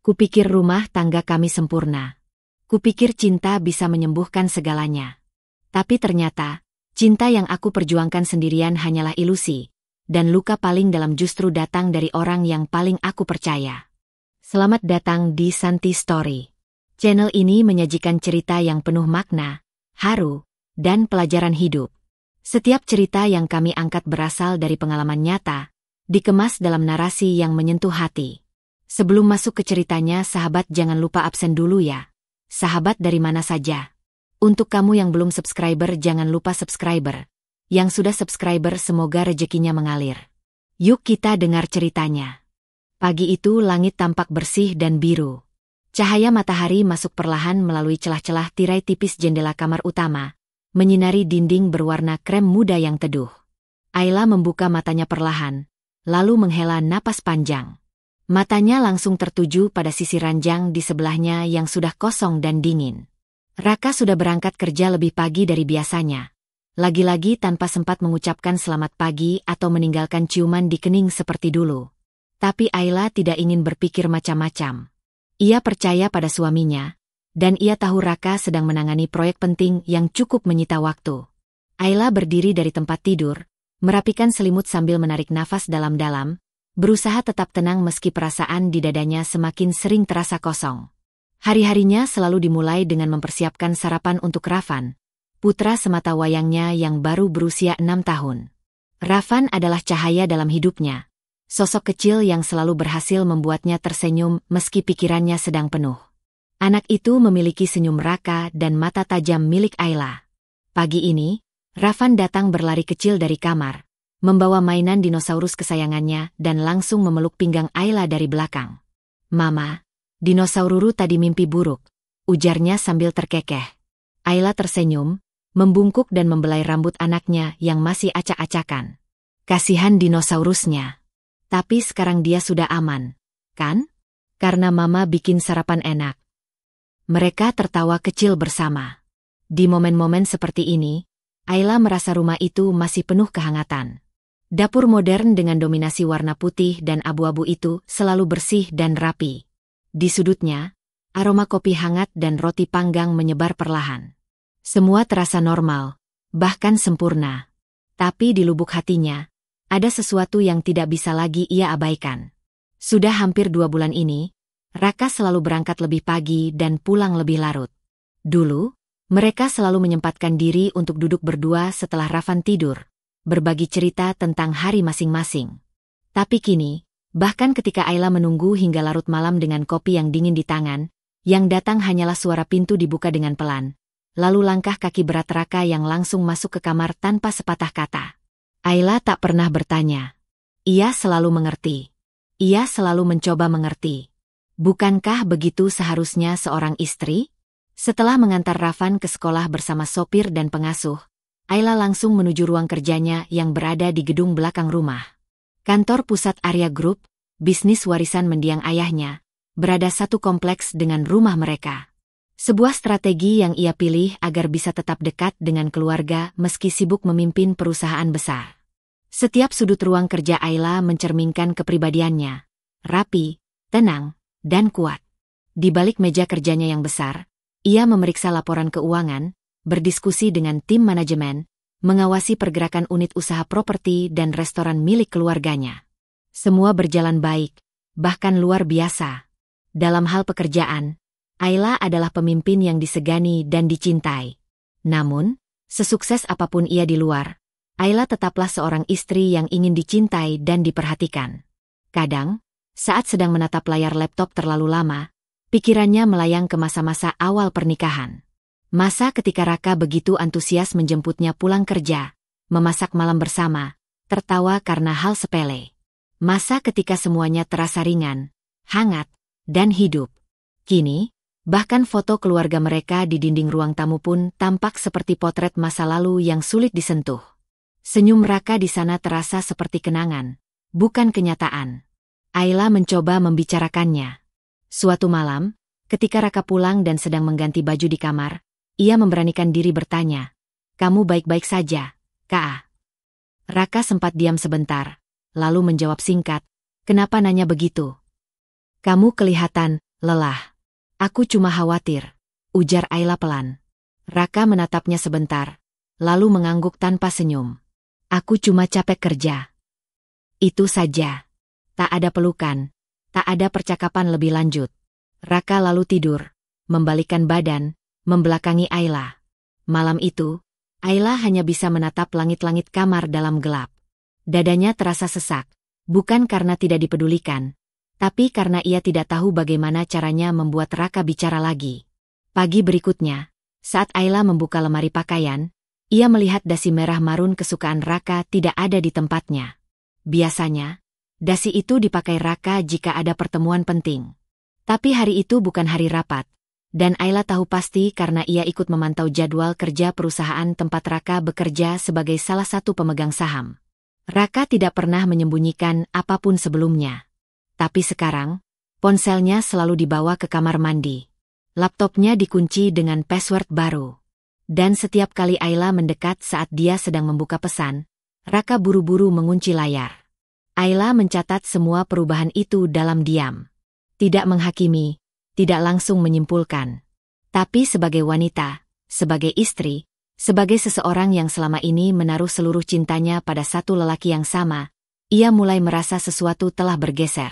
Kupikir rumah tangga kami sempurna. Kupikir cinta bisa menyembuhkan segalanya. Tapi ternyata, cinta yang aku perjuangkan sendirian hanyalah ilusi, dan luka paling dalam justru datang dari orang yang paling aku percaya. Selamat datang di Santi Story. Channel ini menyajikan cerita yang penuh makna, haru, dan pelajaran hidup. Setiap cerita yang kami angkat berasal dari pengalaman nyata, dikemas dalam narasi yang menyentuh hati. Sebelum masuk ke ceritanya, sahabat jangan lupa absen dulu ya. Sahabat dari mana saja. Untuk kamu yang belum subscriber, jangan lupa subscriber. Yang sudah subscriber, semoga rezekinya mengalir. Yuk kita dengar ceritanya. Pagi itu langit tampak bersih dan biru. Cahaya matahari masuk perlahan melalui celah-celah tirai tipis jendela kamar utama, menyinari dinding berwarna krem muda yang teduh. Ayla membuka matanya perlahan, lalu menghela napas panjang. Matanya langsung tertuju pada sisi ranjang di sebelahnya yang sudah kosong dan dingin. Raka sudah berangkat kerja lebih pagi dari biasanya. Lagi-lagi tanpa sempat mengucapkan selamat pagi atau meninggalkan ciuman di kening seperti dulu. Tapi Ayla tidak ingin berpikir macam-macam. Ia percaya pada suaminya, dan ia tahu Raka sedang menangani proyek penting yang cukup menyita waktu. Ayla berdiri dari tempat tidur, merapikan selimut sambil menarik nafas dalam-dalam, berusaha tetap tenang meski perasaan di dadanya semakin sering terasa kosong. Hari-harinya selalu dimulai dengan mempersiapkan sarapan untuk Rafan, putra semata wayangnya yang baru berusia 6 tahun. Rafan adalah cahaya dalam hidupnya, sosok kecil yang selalu berhasil membuatnya tersenyum meski pikirannya sedang penuh. Anak itu memiliki senyum Raka dan mata tajam milik Ayla. Pagi ini, Rafan datang berlari kecil dari kamar, membawa mainan dinosaurus kesayangannya dan langsung memeluk pinggang Ayla dari belakang. "Mama, dinosaururu tadi mimpi buruk," ujarnya sambil terkekeh. Ayla tersenyum, membungkuk dan membelai rambut anaknya yang masih acak-acakan. Kasihan dinosaurusnya. Tapi sekarang dia sudah aman, kan? Karena Mama bikin sarapan enak. Mereka tertawa kecil bersama. Di momen-momen seperti ini, Ayla merasa rumah itu masih penuh kehangatan. Dapur modern dengan dominasi warna putih dan abu-abu itu selalu bersih dan rapi. Di sudutnya, aroma kopi hangat dan roti panggang menyebar perlahan. Semua terasa normal, bahkan sempurna. Tapi di lubuk hatinya, ada sesuatu yang tidak bisa lagi ia abaikan. Sudah hampir 2 bulan ini, Raka selalu berangkat lebih pagi dan pulang lebih larut. Dulu, mereka selalu menyempatkan diri untuk duduk berdua setelah Rafan tidur, berbagi cerita tentang hari masing-masing. Tapi kini, bahkan ketika Ayla menunggu hingga larut malam dengan kopi yang dingin di tangan, yang datang hanyalah suara pintu dibuka dengan pelan, lalu langkah kaki berat Raka yang langsung masuk ke kamar tanpa sepatah kata. Ayla tak pernah bertanya. Ia selalu mengerti. Ia selalu mencoba mengerti. Bukankah begitu seharusnya seorang istri? Setelah mengantar Rafan ke sekolah bersama sopir dan pengasuh, Ayla langsung menuju ruang kerjanya yang berada di gedung belakang rumah. Kantor pusat Arya Group, bisnis warisan mendiang ayahnya, berada satu kompleks dengan rumah mereka. Sebuah strategi yang ia pilih agar bisa tetap dekat dengan keluarga meski sibuk memimpin perusahaan besar. Setiap sudut ruang kerja Ayla mencerminkan kepribadiannya, rapi, tenang, dan kuat. Di balik meja kerjanya yang besar, ia memeriksa laporan keuangan, berdiskusi dengan tim manajemen, mengawasi pergerakan unit usaha properti dan restoran milik keluarganya. Semua berjalan baik, bahkan luar biasa. Dalam hal pekerjaan, Ayla adalah pemimpin yang disegani dan dicintai. Namun, sesukses apapun ia di luar, Ayla tetaplah seorang istri yang ingin dicintai dan diperhatikan. Kadang, saat sedang menatap layar laptop terlalu lama, pikirannya melayang ke masa-masa awal pernikahan. Masa ketika Raka begitu antusias menjemputnya pulang kerja, memasak malam bersama, tertawa karena hal sepele. Masa ketika semuanya terasa ringan, hangat, dan hidup. Kini, bahkan foto keluarga mereka di dinding ruang tamu pun tampak seperti potret masa lalu yang sulit disentuh. Senyum Raka di sana terasa seperti kenangan, bukan kenyataan. Ayla mencoba membicarakannya. Suatu malam, ketika Raka pulang dan sedang mengganti baju di kamar, ia memberanikan diri bertanya, "Kamu baik-baik saja, Kak?" Raka sempat diam sebentar, lalu menjawab singkat, "Kenapa nanya begitu? Kamu kelihatan Lelah. Aku cuma khawatir, ujar Ayla pelan. Raka menatapnya sebentar, lalu mengangguk tanpa senyum. Aku cuma capek kerja. Itu saja. Tak ada pelukan, tak ada percakapan lebih lanjut. Raka lalu tidur, membalikkan badan, membelakangi Ayla. Malam itu, Ayla hanya bisa menatap langit-langit kamar dalam gelap. Dadanya terasa sesak, bukan karena tidak dipedulikan, tapi karena ia tidak tahu bagaimana caranya membuat Raka bicara lagi. Pagi berikutnya, saat Ayla membuka lemari pakaian, ia melihat dasi merah marun kesukaan Raka tidak ada di tempatnya. Biasanya, dasi itu dipakai Raka jika ada pertemuan penting. Tapi hari itu bukan hari rapat, dan Ayla tahu pasti karena ia ikut memantau jadwal kerja perusahaan tempat Raka bekerja sebagai salah satu pemegang saham. Raka tidak pernah menyembunyikan apapun sebelumnya. Tapi sekarang, ponselnya selalu dibawa ke kamar mandi. Laptopnya dikunci dengan password baru. Dan setiap kali Ayla mendekat saat dia sedang membuka pesan, Raka buru-buru mengunci layar. Ayla mencatat semua perubahan itu dalam diam. Tidak menghakimi, tidak langsung menyimpulkan. Tapi sebagai wanita, sebagai istri, sebagai seseorang yang selama ini menaruh seluruh cintanya pada satu lelaki yang sama, ia mulai merasa sesuatu telah bergeser.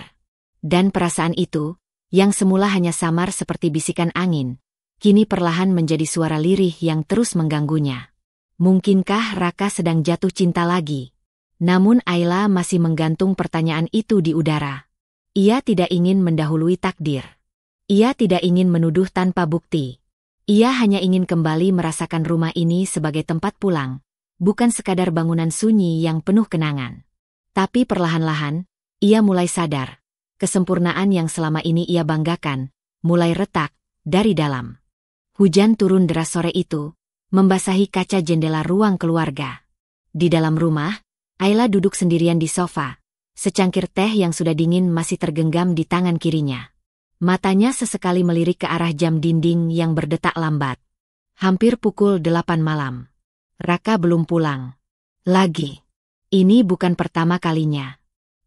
Dan perasaan itu, yang semula hanya samar seperti bisikan angin, kini perlahan menjadi suara lirih yang terus mengganggunya. Mungkinkah Raka sedang jatuh cinta lagi? Namun Ayla masih menggantung pertanyaan itu di udara. Ia tidak ingin mendahului takdir. Ia tidak ingin menuduh tanpa bukti. Ia hanya ingin kembali merasakan rumah ini sebagai tempat pulang, bukan sekadar bangunan sunyi yang penuh kenangan. Tapi perlahan-lahan, ia mulai sadar. Kesempurnaan yang selama ini ia banggakan, mulai retak dari dalam. Hujan turun deras sore itu, membasahi kaca jendela ruang keluarga. Di dalam rumah, Ayla duduk sendirian di sofa. Secangkir teh yang sudah dingin masih tergenggam di tangan kirinya. Matanya sesekali melirik ke arah jam dinding yang berdetak lambat. Hampir pukul 8 malam. Raka belum pulang. Lagi. Ini bukan pertama kalinya.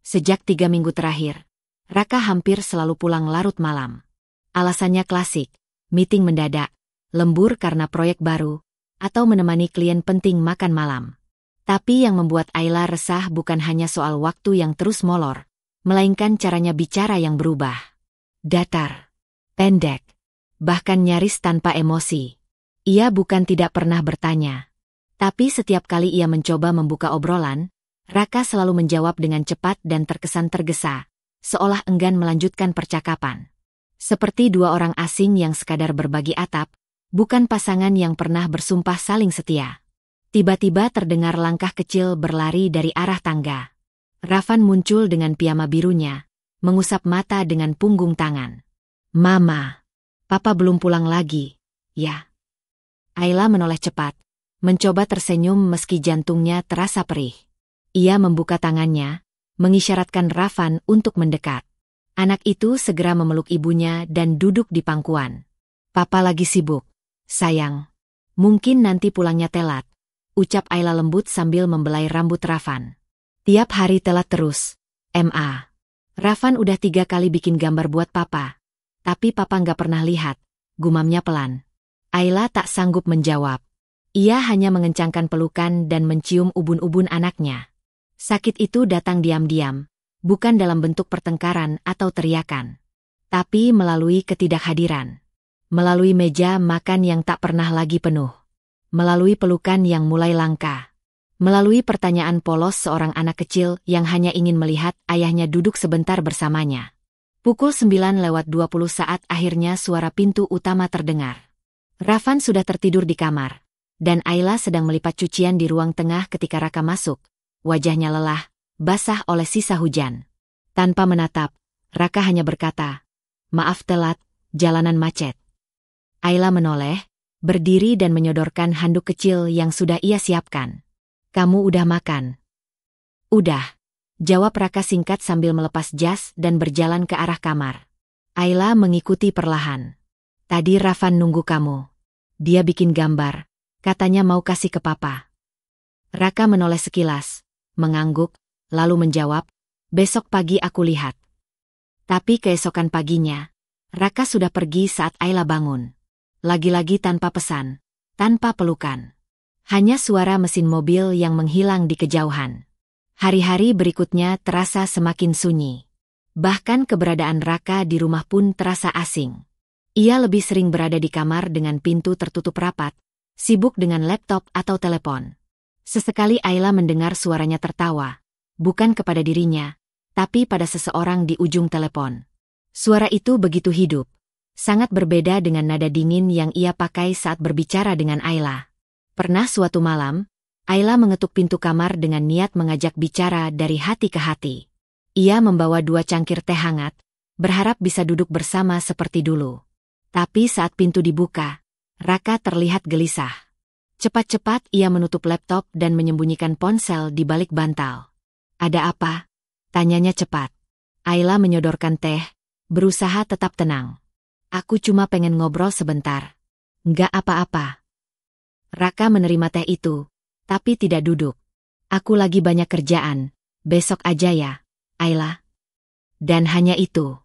Sejak 3 minggu terakhir, Raka hampir selalu pulang larut malam. Alasannya klasik, meeting mendadak, lembur karena proyek baru, atau menemani klien penting makan malam. Tapi yang membuat Ayla resah bukan hanya soal waktu yang terus molor, melainkan caranya bicara yang berubah. Datar, pendek, bahkan nyaris tanpa emosi. Ia bukan tidak pernah bertanya. Tapi setiap kali ia mencoba membuka obrolan, Raka selalu menjawab dengan cepat dan terkesan tergesa, seolah enggan melanjutkan percakapan. Seperti dua orang asing yang sekadar berbagi atap, bukan pasangan yang pernah bersumpah saling setia. Tiba-tiba terdengar langkah kecil berlari dari arah tangga. Rafan muncul dengan piyama birunya, mengusap mata dengan punggung tangan. Mama, papa belum pulang lagi, ya? Ayla menoleh cepat, mencoba tersenyum meski jantungnya terasa perih. Ia membuka tangannya, mengisyaratkan Rafan untuk mendekat. Anak itu segera memeluk ibunya dan duduk di pangkuan. Papa lagi sibuk, sayang. Mungkin nanti pulangnya telat, ucap Ayla lembut sambil membelai rambut Rafan. Tiap hari telat terus, Ma. Rafan udah 3 kali bikin gambar buat papa. Tapi papa nggak pernah lihat, gumamnya pelan. Ayla tak sanggup menjawab. Ia hanya mengencangkan pelukan dan mencium ubun-ubun anaknya. Sakit itu datang diam-diam, bukan dalam bentuk pertengkaran atau teriakan. Tapi melalui ketidakhadiran. Melalui meja makan yang tak pernah lagi penuh. Melalui pelukan yang mulai langka. Melalui pertanyaan polos seorang anak kecil yang hanya ingin melihat ayahnya duduk sebentar bersamanya. Pukul 9:20 saat akhirnya suara pintu utama terdengar. Rafan sudah tertidur di kamar, dan Ayla sedang melipat cucian di ruang tengah ketika Raka masuk. Wajahnya lelah, basah oleh sisa hujan. Tanpa menatap, Raka hanya berkata, "Maaf telat, jalanan macet." Ayla menoleh, berdiri dan menyodorkan handuk kecil yang sudah ia siapkan. "Kamu udah makan?" "Udah," jawab Raka singkat sambil melepas jas dan berjalan ke arah kamar. Ayla mengikuti perlahan. "Tadi Rafan nunggu kamu. Dia bikin gambar, katanya mau kasih ke papa." Raka menoleh sekilas, mengangguk, lalu menjawab, "Besok pagi aku lihat." Tapi keesokan paginya, Raka sudah pergi saat Ayla bangun. Lagi-lagi tanpa pesan, tanpa pelukan. Hanya suara mesin mobil yang menghilang di kejauhan. Hari-hari berikutnya terasa semakin sunyi. Bahkan keberadaan Raka di rumah pun terasa asing. Ia lebih sering berada di kamar dengan pintu tertutup rapat, sibuk dengan laptop atau telepon. Sesekali Ayla mendengar suaranya tertawa, bukan kepada dirinya, tapi pada seseorang di ujung telepon. Suara itu begitu hidup, sangat berbeda dengan nada dingin yang ia pakai saat berbicara dengan Ayla. Pernah suatu malam, Ayla mengetuk pintu kamar dengan niat mengajak bicara dari hati ke hati. Ia membawa 2 cangkir teh hangat, berharap bisa duduk bersama seperti dulu. Tapi saat pintu dibuka, Raka terlihat gelisah. Cepat-cepat ia menutup laptop dan menyembunyikan ponsel di balik bantal. "Ada apa?" tanyanya cepat. Ayla menyodorkan teh, berusaha tetap tenang. "Aku cuma pengen ngobrol sebentar." "Nggak apa-apa." Raka menerima teh itu, tapi tidak duduk. "Aku lagi banyak kerjaan, besok aja ya, Ayla." Dan hanya itu.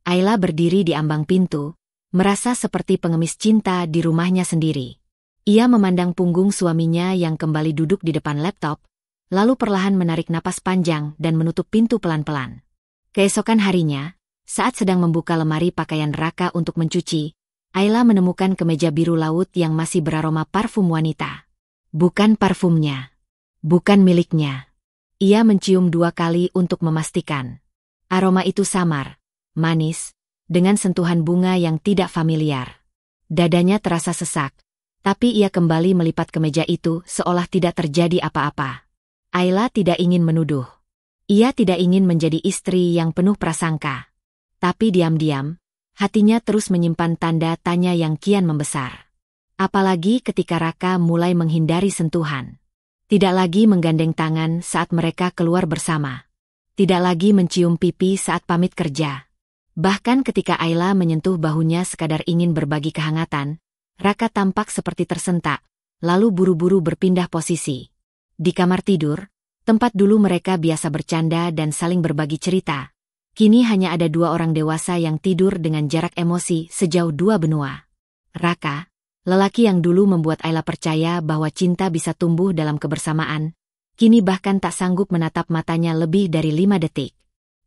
Ayla berdiri di ambang pintu, merasa seperti pengemis cinta di rumahnya sendiri. Ia memandang punggung suaminya yang kembali duduk di depan laptop, lalu perlahan menarik napas panjang dan menutup pintu pelan-pelan. Keesokan harinya, saat sedang membuka lemari pakaian Raka untuk mencuci, Ayla menemukan kemeja biru laut yang masih beraroma parfum wanita. Bukan parfumnya. Bukan miliknya. Ia mencium 2 kali untuk memastikan. Aroma itu samar, manis, dengan sentuhan bunga yang tidak familiar. Dadanya terasa sesak, tapi ia kembali melipat kemeja itu seolah tidak terjadi apa-apa. Ayla tidak ingin menuduh. Ia tidak ingin menjadi istri yang penuh prasangka. Tapi diam-diam, hatinya terus menyimpan tanda tanya yang kian membesar. Apalagi ketika Raka mulai menghindari sentuhan. Tidak lagi menggandeng tangan saat mereka keluar bersama. Tidak lagi mencium pipi saat pamit kerja. Bahkan ketika Ayla menyentuh bahunya sekadar ingin berbagi kehangatan, Raka tampak seperti tersentak, lalu buru-buru berpindah posisi. Di kamar tidur, tempat dulu mereka biasa bercanda dan saling berbagi cerita, kini hanya ada 2 orang dewasa yang tidur dengan jarak emosi sejauh 2 benua. Raka, lelaki yang dulu membuat Ayla percaya bahwa cinta bisa tumbuh dalam kebersamaan, kini bahkan tak sanggup menatap matanya lebih dari 5 detik.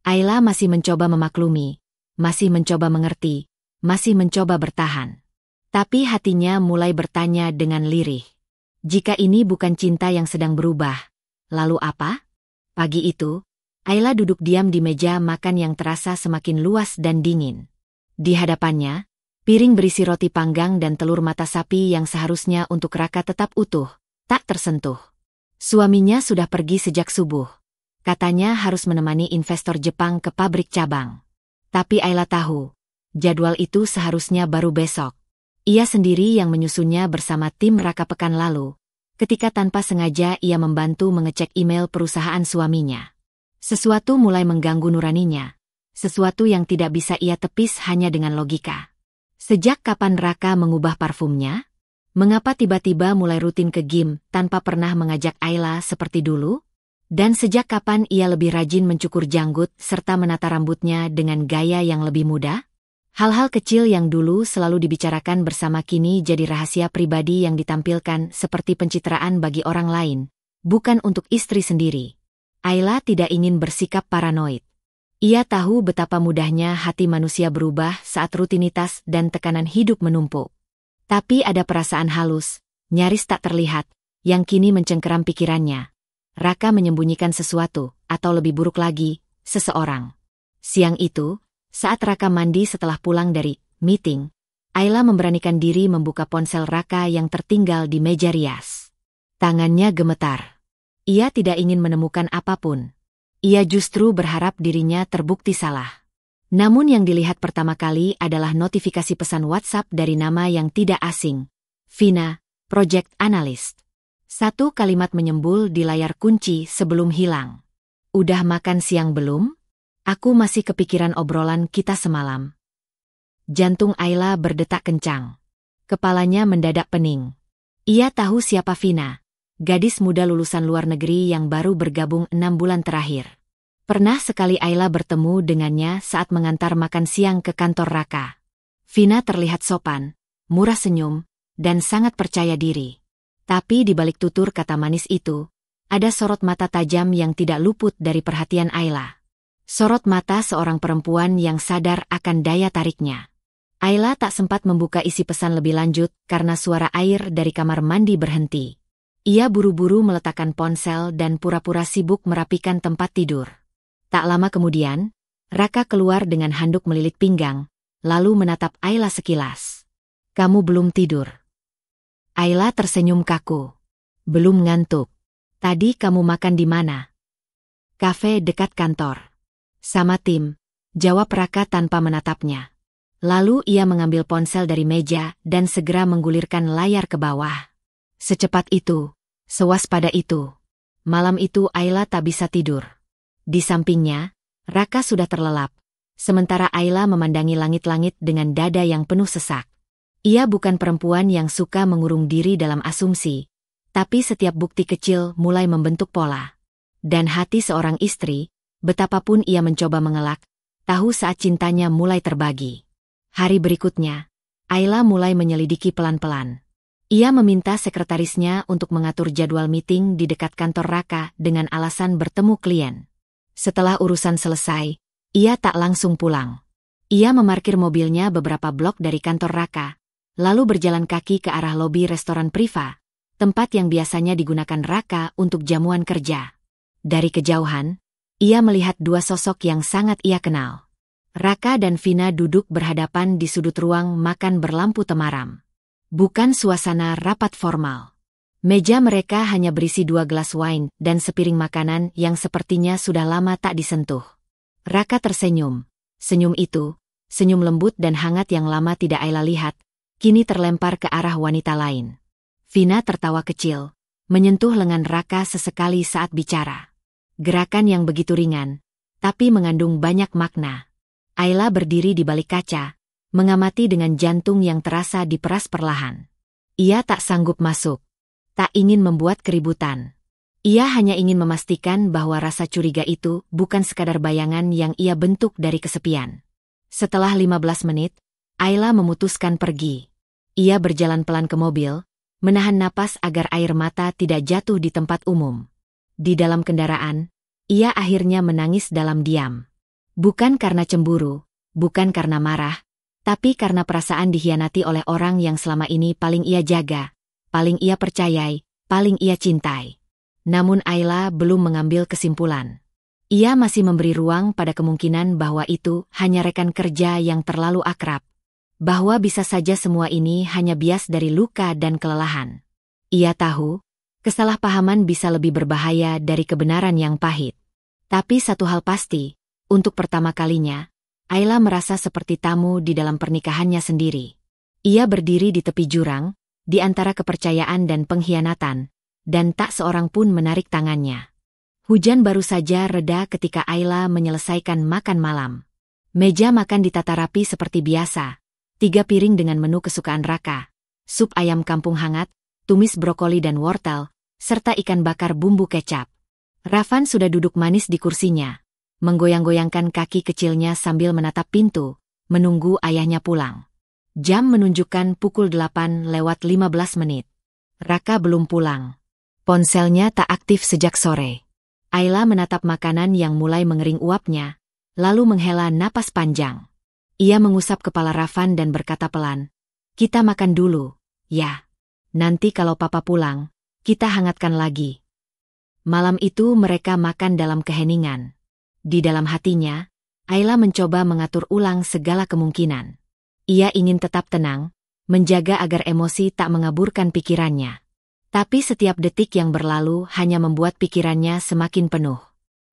Ayla masih mencoba memaklumi, masih mencoba mengerti, masih mencoba bertahan. Tapi hatinya mulai bertanya dengan lirih. Jika ini bukan cinta yang sedang berubah, lalu apa? Pagi itu, Ayla duduk diam di meja makan yang terasa semakin luas dan dingin. Di hadapannya, piring berisi roti panggang dan telur mata sapi yang seharusnya untuk Raka tetap utuh, tak tersentuh. Suaminya sudah pergi sejak subuh. Katanya harus menemani investor Jepang ke pabrik cabang. Tapi Ayla tahu, jadwal itu seharusnya baru besok. Ia sendiri yang menyusunnya bersama tim Raka pekan lalu, ketika tanpa sengaja ia membantu mengecek email perusahaan suaminya. Sesuatu mulai mengganggu nuraninya, sesuatu yang tidak bisa ia tepis hanya dengan logika. Sejak kapan Raka mengubah parfumnya? Mengapa tiba-tiba mulai rutin ke gym tanpa pernah mengajak Ayla seperti dulu? Dan sejak kapan ia lebih rajin mencukur janggut serta menata rambutnya dengan gaya yang lebih muda? Hal-hal kecil yang dulu selalu dibicarakan bersama kini jadi rahasia pribadi yang ditampilkan seperti pencitraan bagi orang lain, bukan untuk istri sendiri. Ayla tidak ingin bersikap paranoid. Ia tahu betapa mudahnya hati manusia berubah saat rutinitas dan tekanan hidup menumpuk. Tapi ada perasaan halus, nyaris tak terlihat, yang kini mencengkeram pikirannya. Raka menyembunyikan sesuatu, atau lebih buruk lagi, seseorang. Siang itu, saat Raka mandi setelah pulang dari meeting, Ayla memberanikan diri membuka ponsel Raka yang tertinggal di meja rias. Tangannya gemetar. Ia tidak ingin menemukan apapun. Ia justru berharap dirinya terbukti salah. Namun yang dilihat pertama kali adalah notifikasi pesan WhatsApp dari nama yang tidak asing. Vina, Project Analyst. 1 kalimat menyembul di layar kunci sebelum hilang. "Udah makan siang belum? Aku masih kepikiran obrolan kita semalam." Jantung Ayla berdetak kencang. Kepalanya mendadak pening. Ia tahu siapa Vina. Gadis muda lulusan luar negeri yang baru bergabung 6 bulan terakhir. Pernah sekali Ayla bertemu dengannya saat mengantar makan siang ke kantor Raka. Vina terlihat sopan, murah senyum, dan sangat percaya diri. Tapi di balik tutur kata manis itu, ada sorot mata tajam yang tidak luput dari perhatian Ayla. Sorot mata seorang perempuan yang sadar akan daya tariknya. Ayla tak sempat membuka isi pesan lebih lanjut karena suara air dari kamar mandi berhenti. Ia buru-buru meletakkan ponsel dan pura-pura sibuk merapikan tempat tidur. Tak lama kemudian, Raka keluar dengan handuk melilit pinggang, lalu menatap Ayla sekilas. "Kamu belum tidur?" Ayla tersenyum kaku. "Belum ngantuk." "Tadi kamu makan di mana?" "Kafe dekat kantor." "Sama tim," jawab Raka tanpa menatapnya. Lalu ia mengambil ponsel dari meja dan segera menggulirkan layar ke bawah. Secepat itu, sewaspada itu. Malam itu Ayla tak bisa tidur. Di sampingnya, Raka sudah terlelap, sementara Ayla memandangi langit-langit dengan dada yang penuh sesak. Ia bukan perempuan yang suka mengurung diri dalam asumsi, tapi setiap bukti kecil mulai membentuk pola. Dan hati seorang istri, betapapun ia mencoba mengelak, tahu saat cintanya mulai terbagi. Hari berikutnya, Ayla mulai menyelidiki pelan-pelan. Ia meminta sekretarisnya untuk mengatur jadwal meeting di dekat kantor Raka dengan alasan bertemu klien. Setelah urusan selesai, ia tak langsung pulang. Ia memarkir mobilnya beberapa blok dari kantor Raka, lalu berjalan kaki ke arah lobi restoran Priva, tempat yang biasanya digunakan Raka untuk jamuan kerja. Dari kejauhan, ia melihat dua sosok yang sangat ia kenal. Raka dan Vina duduk berhadapan di sudut ruang makan berlampu temaram. Bukan suasana rapat formal. Meja mereka hanya berisi 2 gelas wine dan sepiring makanan yang sepertinya sudah lama tak disentuh. Raka tersenyum. Senyum itu, senyum lembut dan hangat yang lama tidak Ayla lihat, kini terlempar ke arah wanita lain. Vina tertawa kecil, menyentuh lengan Raka sesekali saat bicara. Gerakan yang begitu ringan, tapi mengandung banyak makna. Ayla berdiri di balik kaca, mengamati dengan jantung yang terasa diperas perlahan. Ia tak sanggup masuk, tak ingin membuat keributan. Ia hanya ingin memastikan bahwa rasa curiga itu bukan sekadar bayangan yang ia bentuk dari kesepian. Setelah 15 menit, Ayla memutuskan pergi. Ia berjalan pelan ke mobil, menahan napas agar air mata tidak jatuh di tempat umum. Di dalam kendaraan, ia akhirnya menangis dalam diam. Bukan karena cemburu, bukan karena marah, tapi karena perasaan dikhianati oleh orang yang selama ini paling ia jaga, paling ia percayai, paling ia cintai. Namun Ayla belum mengambil kesimpulan. Ia masih memberi ruang pada kemungkinan bahwa itu hanya rekan kerja yang terlalu akrab. Bahwa bisa saja semua ini hanya bias dari luka dan kelelahan. Ia tahu, kesalahpahaman bisa lebih berbahaya dari kebenaran yang pahit. Tapi satu hal pasti, untuk pertama kalinya, Ayla merasa seperti tamu di dalam pernikahannya sendiri. Ia berdiri di tepi jurang, di antara kepercayaan dan pengkhianatan, dan tak seorang pun menarik tangannya. Hujan baru saja reda ketika Ayla menyelesaikan makan malam. Meja makan ditata rapi seperti biasa, 3 piring dengan menu kesukaan Raka, sup ayam kampung hangat, tumis brokoli dan wortel, serta ikan bakar bumbu kecap. Ravan sudah duduk manis di kursinya, menggoyang-goyangkan kaki kecilnya sambil menatap pintu, menunggu ayahnya pulang. Jam menunjukkan pukul 8:15 menit. Raka belum pulang. Ponselnya tak aktif sejak sore. Ayla menatap makanan yang mulai mengering uapnya, lalu menghela napas panjang. Ia mengusap kepala Ravan dan berkata pelan, "Kita makan dulu, ya. Nanti kalau papa pulang, kita hangatkan lagi." Malam itu mereka makan dalam keheningan. Di dalam hatinya, Ayla mencoba mengatur ulang segala kemungkinan. Ia ingin tetap tenang, menjaga agar emosi tak mengaburkan pikirannya. Tapi setiap detik yang berlalu hanya membuat pikirannya semakin penuh.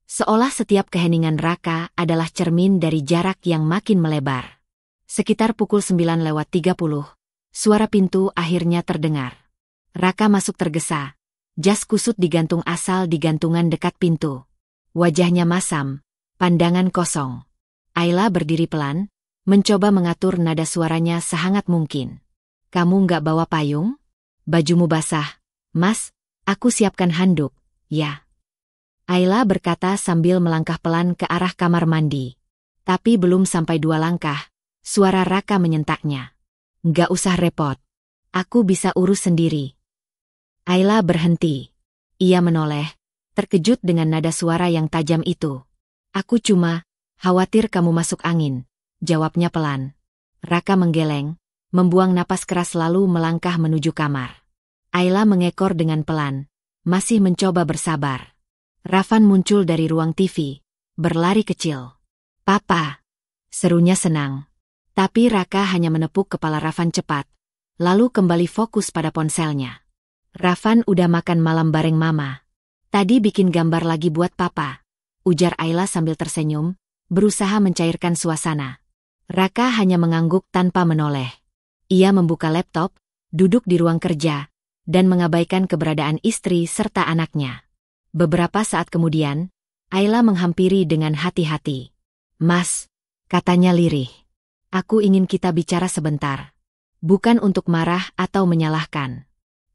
Seolah setiap keheningan Raka adalah cermin dari jarak yang makin melebar. Sekitar pukul 9:30, suara pintu akhirnya terdengar. Raka masuk tergesa. Jas kusut digantung asal di gantungan dekat pintu. Wajahnya masam, pandangan kosong. Ayla berdiri pelan, mencoba mengatur nada suaranya sehangat mungkin. "Kamu nggak bawa payung? Bajumu basah. Mas, aku siapkan handuk, ya." Ayla berkata sambil melangkah pelan ke arah kamar mandi. Tapi belum sampai 2 langkah, Suara Raka menyentaknya. Nggak usah repot. Aku bisa urus sendiri. Ayla berhenti. Ia menoleh, terkejut dengan nada suara yang tajam itu. Aku cuma khawatir kamu masuk angin, jawabnya pelan. Raka menggeleng, membuang napas keras lalu melangkah menuju kamar. Ayla mengekor dengan pelan, masih mencoba bersabar. Rafan muncul dari ruang TV, berlari kecil. Papa, serunya senang. Tapi Raka hanya menepuk kepala Rafan cepat, lalu kembali fokus pada ponselnya. Rafan udah makan malam bareng mama. Tadi bikin gambar lagi buat papa, ujar Ayla sambil tersenyum, berusaha mencairkan suasana. Raka hanya mengangguk tanpa menoleh. Ia membuka laptop, duduk di ruang kerja, dan mengabaikan keberadaan istri serta anaknya. Beberapa saat kemudian, Ayla menghampiri dengan hati-hati. Mas, katanya lirih. Aku ingin kita bicara sebentar. Bukan untuk marah atau menyalahkan.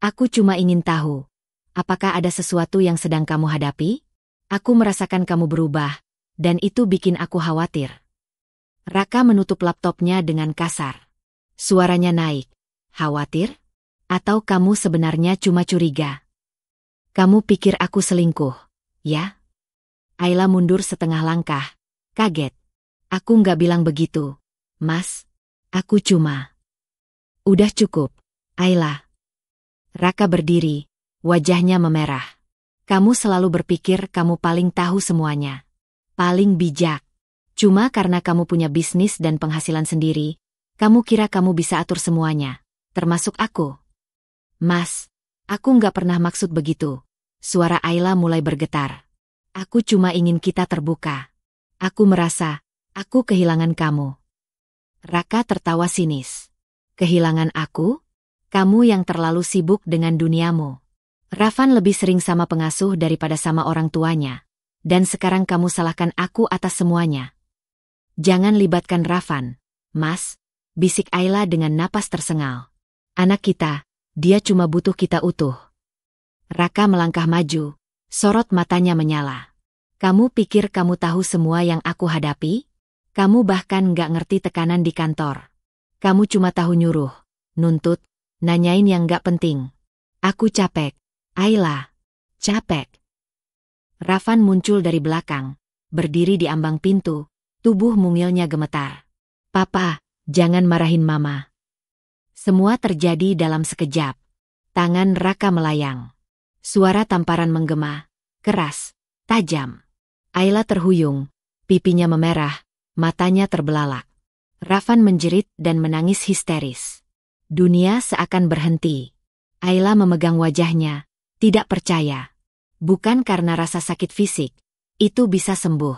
Aku cuma ingin tahu, apakah ada sesuatu yang sedang kamu hadapi? Aku merasakan kamu berubah, dan itu bikin aku khawatir. Raka menutup laptopnya dengan kasar. Suaranya naik. Khawatir? Atau kamu sebenarnya cuma curiga? Kamu pikir aku selingkuh, ya? Ayla mundur setengah langkah, kaget. Aku nggak bilang begitu, Mas. Aku cuma... Udah cukup, Ayla. Raka berdiri, wajahnya memerah. Kamu selalu berpikir kamu paling tahu semuanya. Paling bijak. Cuma karena kamu punya bisnis dan penghasilan sendiri, kamu kira kamu bisa atur semuanya, termasuk aku. Mas, aku nggak pernah maksud begitu. Suara Ayla mulai bergetar. Aku cuma ingin kita terbuka. Aku merasa, aku kehilangan kamu. Raka tertawa sinis. Kehilangan aku? Kamu yang terlalu sibuk dengan duniamu. Rafan lebih sering sama pengasuh daripada sama orang tuanya. Dan sekarang kamu salahkan aku atas semuanya. Jangan libatkan Rafan, Mas, bisik Ayla dengan napas tersengal. Anak kita, dia cuma butuh kita utuh. Raka melangkah maju, sorot matanya menyala. Kamu pikir kamu tahu semua yang aku hadapi? Kamu bahkan nggak ngerti tekanan di kantor. Kamu cuma tahu nyuruh, nuntut, nanyain yang nggak penting. Aku capek, Ayla. Capek. Rafan muncul dari belakang, berdiri di ambang pintu, tubuh mungilnya gemetar. Papa, jangan marahin mama. Semua terjadi dalam sekejap. Tangan Raka melayang. Suara tamparan menggema, keras, tajam. Ayla terhuyung, pipinya memerah, matanya terbelalak. Rafan menjerit dan menangis histeris. Dunia seakan berhenti. Ayla memegang wajahnya, tidak percaya. Bukan karena rasa sakit fisik, itu bisa sembuh.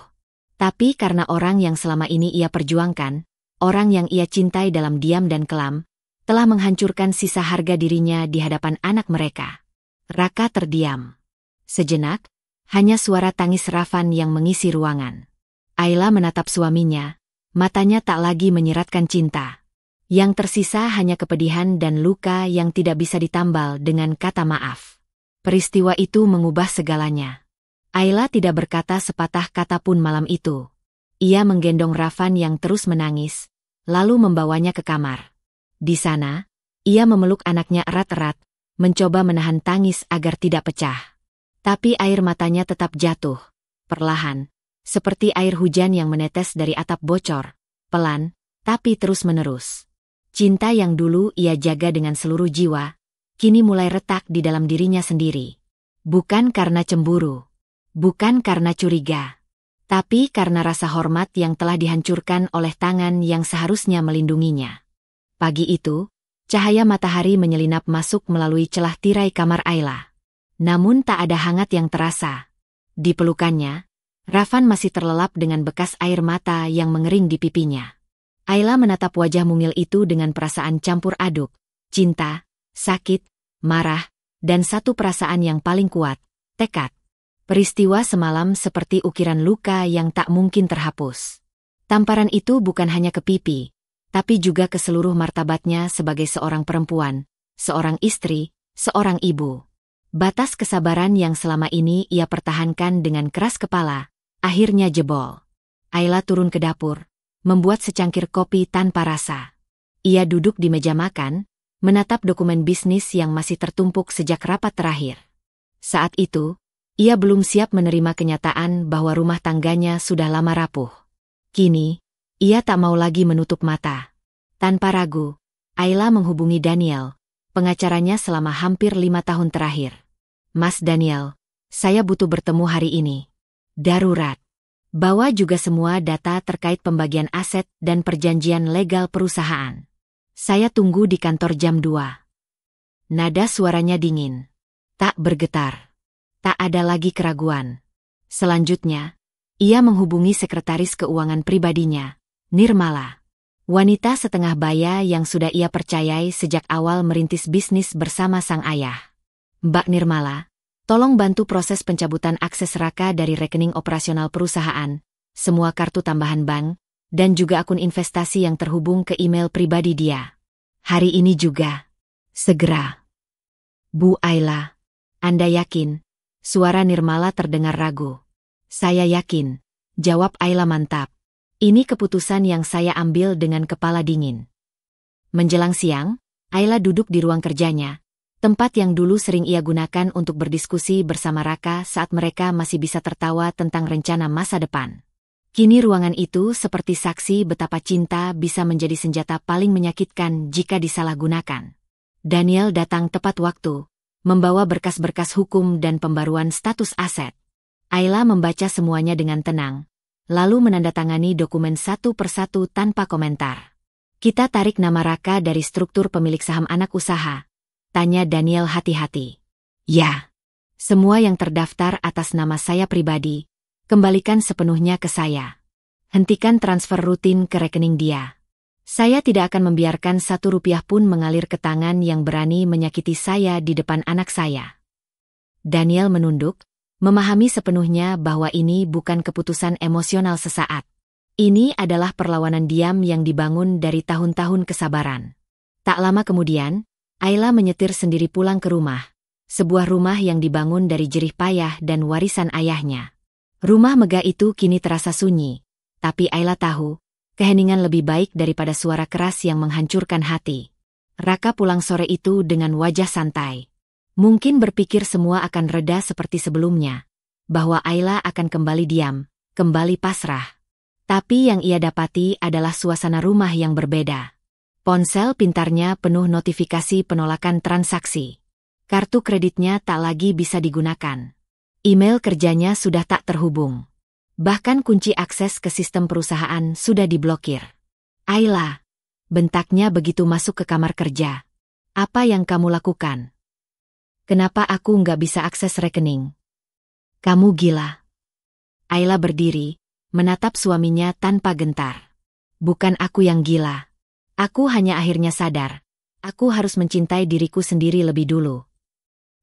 Tapi karena orang yang selama ini ia perjuangkan, orang yang ia cintai dalam diam dan kelam, telah menghancurkan sisa harga dirinya di hadapan anak mereka. Raka terdiam. Sejenak, hanya suara tangis Rafan yang mengisi ruangan. Ayla menatap suaminya, matanya tak lagi menyiratkan cinta. Yang tersisa hanya kepedihan dan luka yang tidak bisa ditambal dengan kata maaf. Peristiwa itu mengubah segalanya. Ayla tidak berkata sepatah kata pun malam itu. Ia menggendong Rafan yang terus menangis, lalu membawanya ke kamar. Di sana, ia memeluk anaknya erat-erat, mencoba menahan tangis agar tidak pecah. Tapi air matanya tetap jatuh, perlahan, seperti air hujan yang menetes dari atap bocor, pelan, tapi terus-menerus. Cinta yang dulu ia jaga dengan seluruh jiwa, kini mulai retak di dalam dirinya sendiri. Bukan karena cemburu, bukan karena curiga, tapi karena rasa hormat yang telah dihancurkan oleh tangan yang seharusnya melindunginya. Pagi itu, cahaya matahari menyelinap masuk melalui celah tirai kamar Ayla. Namun tak ada hangat yang terasa. Di pelukannya, Rafan masih terlelap dengan bekas air mata yang mengering di pipinya. Ayla menatap wajah mungil itu dengan perasaan campur aduk, cinta, sakit, marah, dan satu perasaan yang paling kuat, tekad. Peristiwa semalam seperti ukiran luka yang tak mungkin terhapus. Tamparan itu bukan hanya ke pipi, tapi juga ke seluruh martabatnya sebagai seorang perempuan, seorang istri, seorang ibu. Batas kesabaran yang selama ini ia pertahankan dengan keras kepala, akhirnya jebol. Ayla turun ke dapur, membuat secangkir kopi tanpa rasa. Ia duduk di meja makan, menatap dokumen bisnis yang masih tertumpuk sejak rapat terakhir. Saat itu, ia belum siap menerima kenyataan bahwa rumah tangganya sudah lama rapuh. Kini, ia tak mau lagi menutup mata. Tanpa ragu, Ayla menghubungi Daniel, pengacaranya selama hampir 5 tahun terakhir. Mas Daniel, saya butuh bertemu hari ini. Darurat. Bawa juga semua data terkait pembagian aset dan perjanjian legal perusahaan. Saya tunggu di kantor jam 2. Nada suaranya dingin. Tak bergetar. Tak ada lagi keraguan. Selanjutnya, ia menghubungi sekretaris keuangan pribadinya, Nirmala. Wanita setengah baya yang sudah ia percayai sejak awal merintis bisnis bersama sang ayah. Mbak Nirmala, tolong bantu proses pencabutan akses Raka dari rekening operasional perusahaan, semua kartu tambahan bank, dan juga akun investasi yang terhubung ke email pribadi dia. Hari ini juga. Segera. Bu Ayla, Anda yakin? Suara Nirmala terdengar ragu. Saya yakin, jawab Ayla mantap. Ini keputusan yang saya ambil dengan kepala dingin. Menjelang siang, Ayla duduk di ruang kerjanya, tempat yang dulu sering ia gunakan untuk berdiskusi bersama Raka saat mereka masih bisa tertawa tentang rencana masa depan. Kini ruangan itu seperti saksi betapa cinta bisa menjadi senjata paling menyakitkan jika disalahgunakan. Daniel datang tepat waktu, membawa berkas-berkas hukum dan pembaruan status aset. Ayla membaca semuanya dengan tenang, lalu menandatangani dokumen satu persatu tanpa komentar. Kita tarik nama Raka dari struktur pemilik saham anak usaha, tanya Daniel hati-hati. Ya, semua yang terdaftar atas nama saya pribadi, kembalikan sepenuhnya ke saya. Hentikan transfer rutin ke rekening dia. Saya tidak akan membiarkan 1 rupiah pun mengalir ke tangan yang berani menyakiti saya di depan anak saya. Daniel menunduk, memahami sepenuhnya bahwa ini bukan keputusan emosional sesaat. Ini adalah perlawanan diam yang dibangun dari tahun-tahun kesabaran. Tak lama kemudian, Ayla menyetir sendiri pulang ke rumah, sebuah rumah yang dibangun dari jerih payah dan warisan ayahnya. Rumah megah itu kini terasa sunyi, tapi Ayla tahu, keheningan lebih baik daripada suara keras yang menghancurkan hati. Raka pulang sore itu dengan wajah santai. Mungkin berpikir semua akan reda seperti sebelumnya, bahwa Ayla akan kembali diam, kembali pasrah. Tapi yang ia dapati adalah suasana rumah yang berbeda. Ponsel pintarnya penuh notifikasi penolakan transaksi. Kartu kreditnya tak lagi bisa digunakan. Email kerjanya sudah tak terhubung. Bahkan kunci akses ke sistem perusahaan sudah diblokir. Ayla, bentaknya begitu masuk ke kamar kerja. Apa yang kamu lakukan? Kenapa aku nggak bisa akses rekening? Kamu gila. Ayla berdiri, menatap suaminya tanpa gentar. Bukan aku yang gila. Aku hanya akhirnya sadar. Aku harus mencintai diriku sendiri lebih dulu.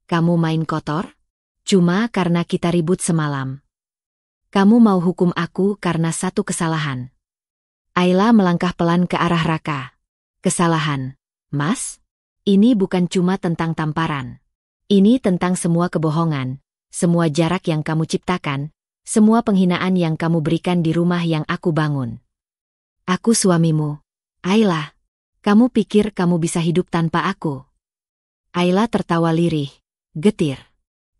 Kamu main kotor? Cuma karena kita ribut semalam. Kamu mau hukum aku karena satu kesalahan. Ayla melangkah pelan ke arah Raka. Kesalahan, Mas? Ini bukan cuma tentang tamparan. Ini tentang semua kebohongan, semua jarak yang kamu ciptakan, semua penghinaan yang kamu berikan di rumah yang aku bangun. Aku suamimu. Ayla, kamu pikir kamu bisa hidup tanpa aku? Ayla tertawa lirih, getir.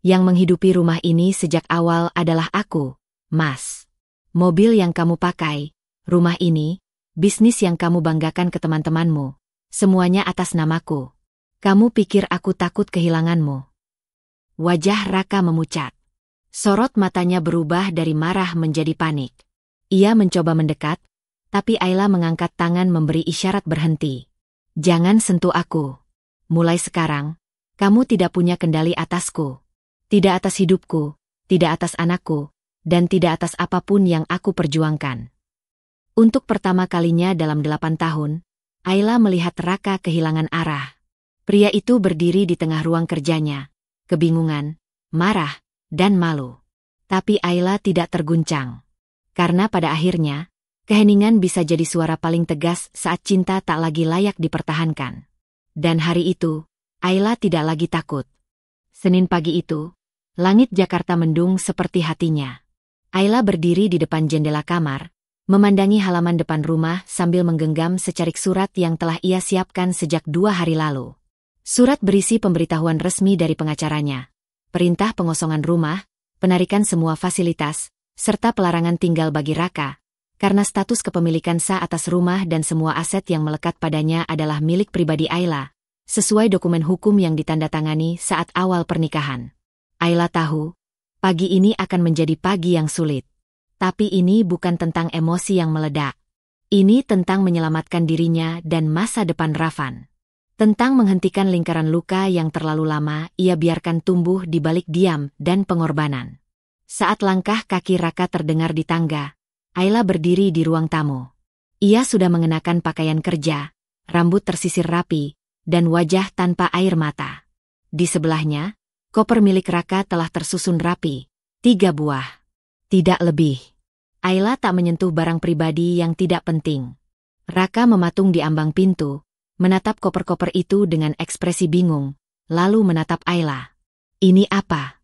Yang menghidupi rumah ini sejak awal adalah aku, Mas. Mobil yang kamu pakai, rumah ini, bisnis yang kamu banggakan ke teman-temanmu, semuanya atas namaku. Kamu pikir aku takut kehilanganmu? Wajah Raka memucat. Sorot matanya berubah dari marah menjadi panik. Ia mencoba mendekat, tapi Ayla mengangkat tangan memberi isyarat berhenti. Jangan sentuh aku. Mulai sekarang, kamu tidak punya kendali atasku. Tidak atas hidupku, tidak atas anakku, dan tidak atas apapun yang aku perjuangkan. Untuk pertama kalinya dalam 8 tahun, Ayla melihat Raka kehilangan arah. Pria itu berdiri di tengah ruang kerjanya, kebingungan, marah, dan malu. Tapi Ayla tidak terguncang. Karena pada akhirnya, keheningan bisa jadi suara paling tegas saat cinta tak lagi layak dipertahankan. Dan hari itu, Ayla tidak lagi takut. Senin pagi itu, langit Jakarta mendung seperti hatinya. Ayla berdiri di depan jendela kamar, memandangi halaman depan rumah sambil menggenggam secarik surat yang telah ia siapkan sejak 2 hari lalu. Surat berisi pemberitahuan resmi dari pengacaranya, perintah pengosongan rumah, penarikan semua fasilitas, serta pelarangan tinggal bagi Raka, karena status kepemilikan sah atas rumah dan semua aset yang melekat padanya adalah milik pribadi Ayla, sesuai dokumen hukum yang ditandatangani saat awal pernikahan. Ayla tahu, pagi ini akan menjadi pagi yang sulit. Tapi ini bukan tentang emosi yang meledak. Ini tentang menyelamatkan dirinya dan masa depan Ravan. Tentang menghentikan lingkaran luka yang terlalu lama ia biarkan tumbuh di balik diam dan pengorbanan. Saat langkah kaki Raka terdengar di tangga, Ayla berdiri di ruang tamu. Ia sudah mengenakan pakaian kerja, rambut tersisir rapi, dan wajah tanpa air mata. Di sebelahnya, koper milik Raka telah tersusun rapi, 3 buah. Tidak lebih. Ayla tak menyentuh barang pribadi yang tidak penting. Raka mematung di ambang pintu, menatap koper-koper itu dengan ekspresi bingung, lalu menatap Ayla. Ini apa?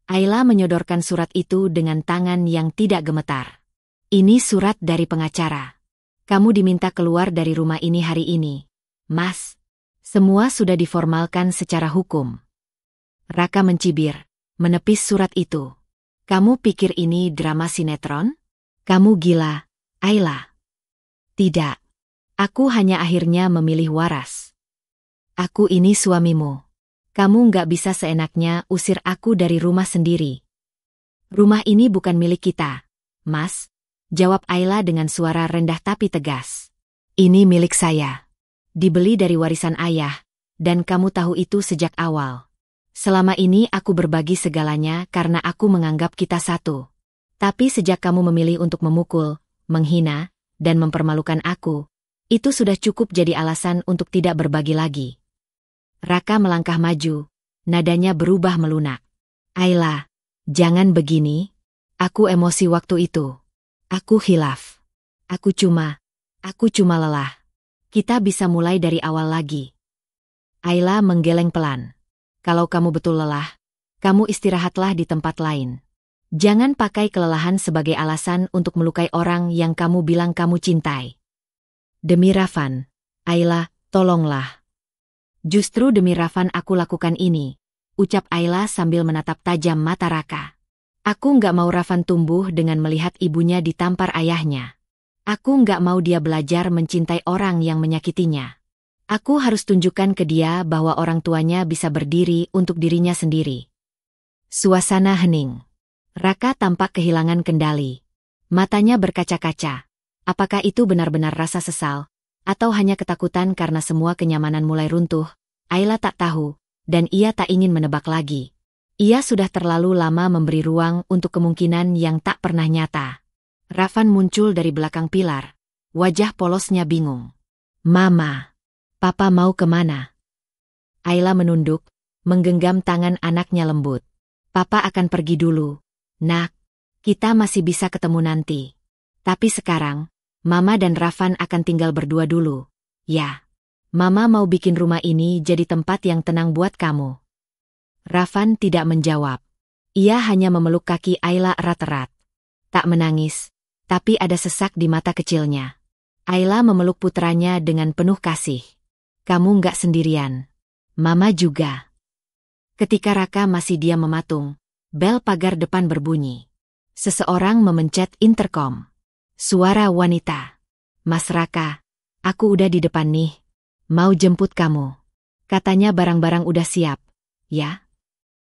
Ayla menyodorkan surat itu dengan tangan yang tidak gemetar. Ini surat dari pengacara. Kamu diminta keluar dari rumah ini hari ini, Mas. Semua sudah diformalkan secara hukum. Raka mencibir, menepis surat itu. Kamu pikir ini drama sinetron? Kamu gila, Ayla. Tidak. Aku hanya akhirnya memilih waras. Aku ini suamimu. Kamu nggak bisa seenaknya usir aku dari rumah sendiri. Rumah ini bukan milik kita, Mas, jawab Ayla dengan suara rendah tapi tegas. Ini milik saya. Dibeli dari warisan ayah, dan kamu tahu itu sejak awal. Selama ini aku berbagi segalanya karena aku menganggap kita satu. Tapi sejak kamu memilih untuk memukul, menghina, dan mempermalukan aku, itu sudah cukup jadi alasan untuk tidak berbagi lagi. Raka melangkah maju, nadanya berubah melunak. Ayla, jangan begini. Aku emosi waktu itu. Aku khilaf. Aku cuma lelah. Kita bisa mulai dari awal lagi. Ayla menggeleng pelan. Kalau kamu betul lelah, kamu istirahatlah di tempat lain. Jangan pakai kelelahan sebagai alasan untuk melukai orang yang kamu bilang kamu cintai. Demi Ravan, Ayla, tolonglah. Justru demi Ravan aku lakukan ini, ucap Ayla sambil menatap tajam mata Raka. Aku nggak mau Ravan tumbuh dengan melihat ibunya ditampar ayahnya. Aku nggak mau dia belajar mencintai orang yang menyakitinya. Aku harus tunjukkan ke dia bahwa orang tuanya bisa berdiri untuk dirinya sendiri. Suasana hening. Raka tampak kehilangan kendali. Matanya berkaca-kaca. Apakah itu benar-benar rasa sesal? Atau hanya ketakutan karena semua kenyamanan mulai runtuh? Ayla tak tahu, dan ia tak ingin menebak lagi. Ia sudah terlalu lama memberi ruang untuk kemungkinan yang tak pernah nyata. Ravan muncul dari belakang pilar. Wajah polosnya bingung. Mama, Papa mau kemana? Ayla menunduk, menggenggam tangan anaknya lembut. Papa akan pergi dulu. Nak, kita masih bisa ketemu nanti. Tapi sekarang, Mama dan Ravan akan tinggal berdua dulu. Ya, Mama mau bikin rumah ini jadi tempat yang tenang buat kamu. Ravan tidak menjawab. Ia hanya memeluk kaki Ayla erat-erat. Tak menangis, tapi ada sesak di mata kecilnya. Ayla memeluk putranya dengan penuh kasih. Kamu nggak sendirian. Mama juga. Ketika Raka masih diam mematung, bel pagar depan berbunyi. Seseorang memencet interkom. Suara wanita. Mas Raka, aku udah di depan nih. Mau jemput kamu. Katanya barang-barang udah siap. Ya?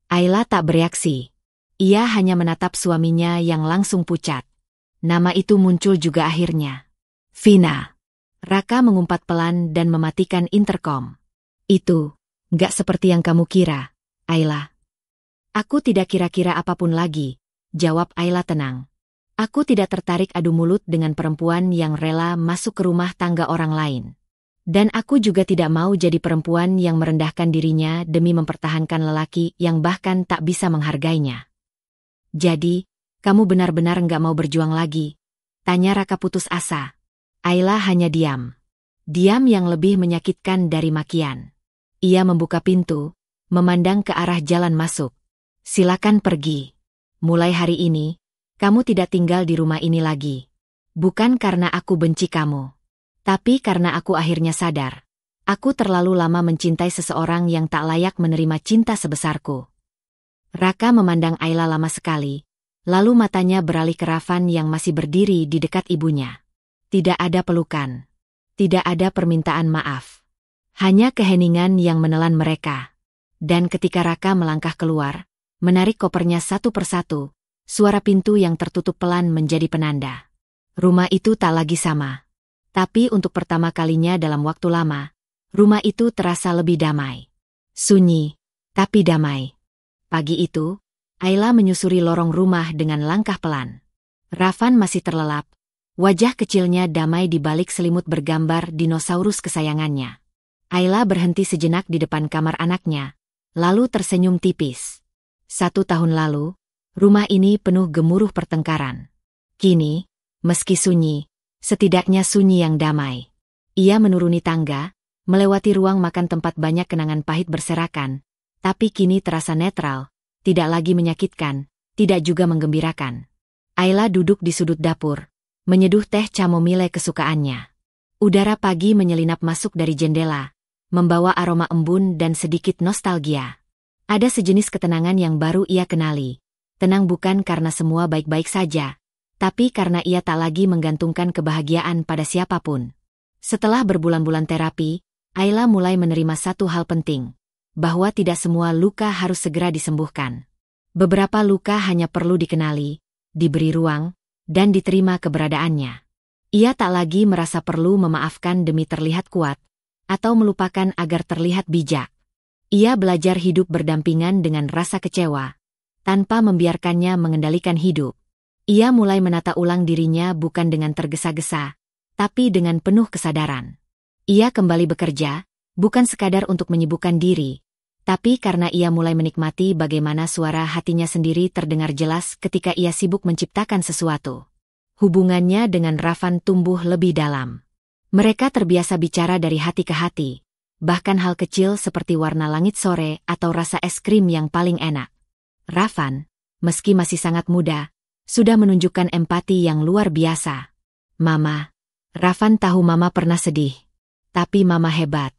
Ayla tak bereaksi. Ia hanya menatap suaminya yang langsung pucat. Nama itu muncul juga akhirnya. Vina. Raka mengumpat pelan dan mematikan interkom. Itu, nggak seperti yang kamu kira, Ayla. Aku tidak kira-kira apapun lagi, jawab Ayla tenang. Aku tidak tertarik adu mulut dengan perempuan yang rela masuk ke rumah tangga orang lain. Dan aku juga tidak mau jadi perempuan yang merendahkan dirinya demi mempertahankan lelaki yang bahkan tak bisa menghargainya. Jadi, kamu benar-benar nggak mau berjuang lagi? Tanya Raka putus asa. Ayla hanya diam. Diam yang lebih menyakitkan dari makian. Ia membuka pintu, memandang ke arah jalan masuk. Silakan pergi. Mulai hari ini, kamu tidak tinggal di rumah ini lagi. Bukan karena aku benci kamu. Tapi karena aku akhirnya sadar. Aku terlalu lama mencintai seseorang yang tak layak menerima cinta sebesarku. Raka memandang Ayla lama sekali. Lalu matanya beralih ke Rafan yang masih berdiri di dekat ibunya. Tidak ada pelukan. Tidak ada permintaan maaf. Hanya keheningan yang menelan mereka. Dan ketika Raka melangkah keluar, menarik kopernya satu persatu, suara pintu yang tertutup pelan menjadi penanda. Rumah itu tak lagi sama. Tapi untuk pertama kalinya dalam waktu lama, rumah itu terasa lebih damai. Sunyi, tapi damai. Pagi itu, Ayla menyusuri lorong rumah dengan langkah pelan. Rafan masih terlelap. Wajah kecilnya damai di balik selimut bergambar dinosaurus kesayangannya. Ayla berhenti sejenak di depan kamar anaknya, lalu tersenyum tipis. 1 tahun lalu, rumah ini penuh gemuruh pertengkaran. Kini, meski sunyi, setidaknya sunyi yang damai. Ia menuruni tangga, melewati ruang makan tempat banyak kenangan pahit berserakan, tapi kini terasa netral. Tidak lagi menyakitkan, tidak juga menggembirakan. Ayla duduk di sudut dapur, menyeduh teh chamomile kesukaannya. Udara pagi menyelinap masuk dari jendela, membawa aroma embun dan sedikit nostalgia. Ada sejenis ketenangan yang baru ia kenali. Tenang bukan karena semua baik-baik saja, tapi karena ia tak lagi menggantungkan kebahagiaan pada siapapun. Setelah berbulan-bulan terapi, Ayla mulai menerima satu hal penting. Bahwa tidak semua luka harus segera disembuhkan. Beberapa luka hanya perlu dikenali, diberi ruang, dan diterima keberadaannya. Ia tak lagi merasa perlu memaafkan demi terlihat kuat, atau melupakan agar terlihat bijak. Ia belajar hidup berdampingan dengan rasa kecewa, tanpa membiarkannya mengendalikan hidup. Ia mulai menata ulang dirinya bukan dengan tergesa-gesa, tapi dengan penuh kesadaran. Ia kembali bekerja, bukan sekadar untuk menyibukkan diri, tapi karena ia mulai menikmati bagaimana suara hatinya sendiri terdengar jelas ketika ia sibuk menciptakan sesuatu. Hubungannya dengan Rafan tumbuh lebih dalam. Mereka terbiasa bicara dari hati ke hati, bahkan hal kecil seperti warna langit sore atau rasa es krim yang paling enak. Rafan, meski masih sangat muda, sudah menunjukkan empati yang luar biasa. Mama, Rafan tahu Mama pernah sedih. Tapi Mama hebat.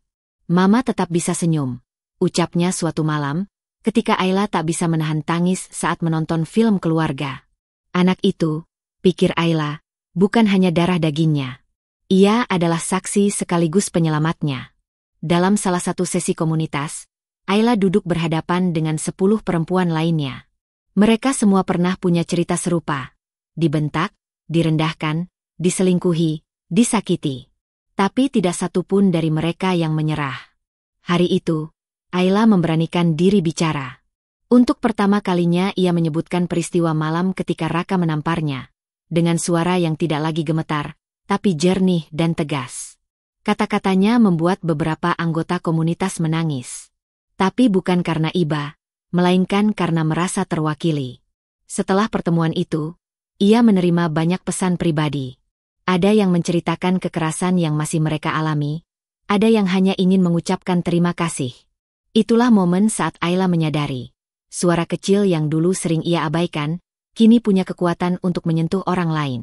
Mama tetap bisa senyum, ucapnya suatu malam, ketika Ayla tak bisa menahan tangis saat menonton film keluarga. Anak itu, pikir Ayla, bukan hanya darah dagingnya. Ia adalah saksi sekaligus penyelamatnya. Dalam salah satu sesi komunitas, Ayla duduk berhadapan dengan 10 perempuan lainnya. Mereka semua pernah punya cerita serupa. Dibentak, direndahkan, diselingkuhi, disakiti. Tapi tidak satu pun dari mereka yang menyerah. Hari itu, Ayla memberanikan diri bicara. Untuk pertama kalinya ia menyebutkan peristiwa malam ketika Raka menamparnya, dengan suara yang tidak lagi gemetar, tapi jernih dan tegas. Kata-katanya membuat beberapa anggota komunitas menangis. Tapi bukan karena iba, melainkan karena merasa terwakili. Setelah pertemuan itu, ia menerima banyak pesan pribadi. Ada yang menceritakan kekerasan yang masih mereka alami, ada yang hanya ingin mengucapkan terima kasih. Itulah momen saat Ayla menyadari, suara kecil yang dulu sering ia abaikan, kini punya kekuatan untuk menyentuh orang lain.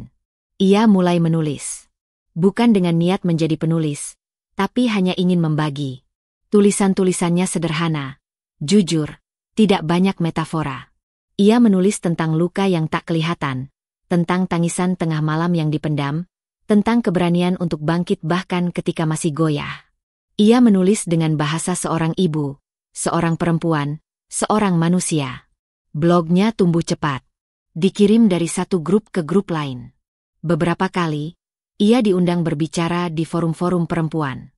Ia mulai menulis. Bukan dengan niat menjadi penulis, tapi hanya ingin membagi. Tulisan-tulisannya sederhana, jujur, tidak banyak metafora. Ia menulis tentang luka yang tak kelihatan, tentang tangisan tengah malam yang dipendam, tentang keberanian untuk bangkit bahkan ketika masih goyah. Ia menulis dengan bahasa seorang ibu, seorang perempuan, seorang manusia. Blognya tumbuh cepat. Dikirim dari satu grup ke grup lain. Beberapa kali, ia diundang berbicara di forum-forum perempuan.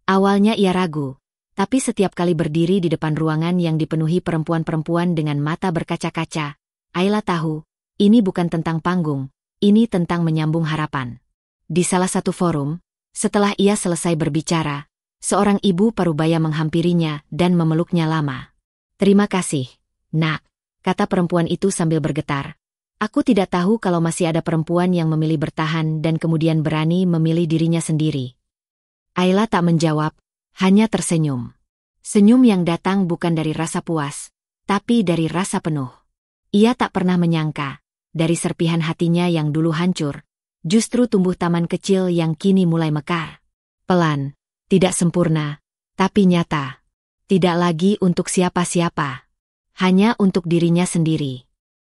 Awalnya ia ragu, tapi setiap kali berdiri di depan ruangan yang dipenuhi perempuan-perempuan dengan mata berkaca-kaca, Ayla tahu, ini bukan tentang panggung, ini tentang menyambung harapan. Di salah satu forum, setelah ia selesai berbicara, seorang ibu parubaya menghampirinya dan memeluknya lama. "Terima kasih, Nak," kata perempuan itu sambil bergetar. "Aku tidak tahu kalau masih ada perempuan yang memilih bertahan dan kemudian berani memilih dirinya sendiri." Ayla tak menjawab, hanya tersenyum. Senyum yang datang bukan dari rasa puas, tapi dari rasa penuh. Ia tak pernah menyangka, dari serpihan hatinya yang dulu hancur, justru tumbuh taman kecil yang kini mulai mekar. Pelan, tidak sempurna, tapi nyata. Tidak lagi untuk siapa-siapa. Hanya untuk dirinya sendiri.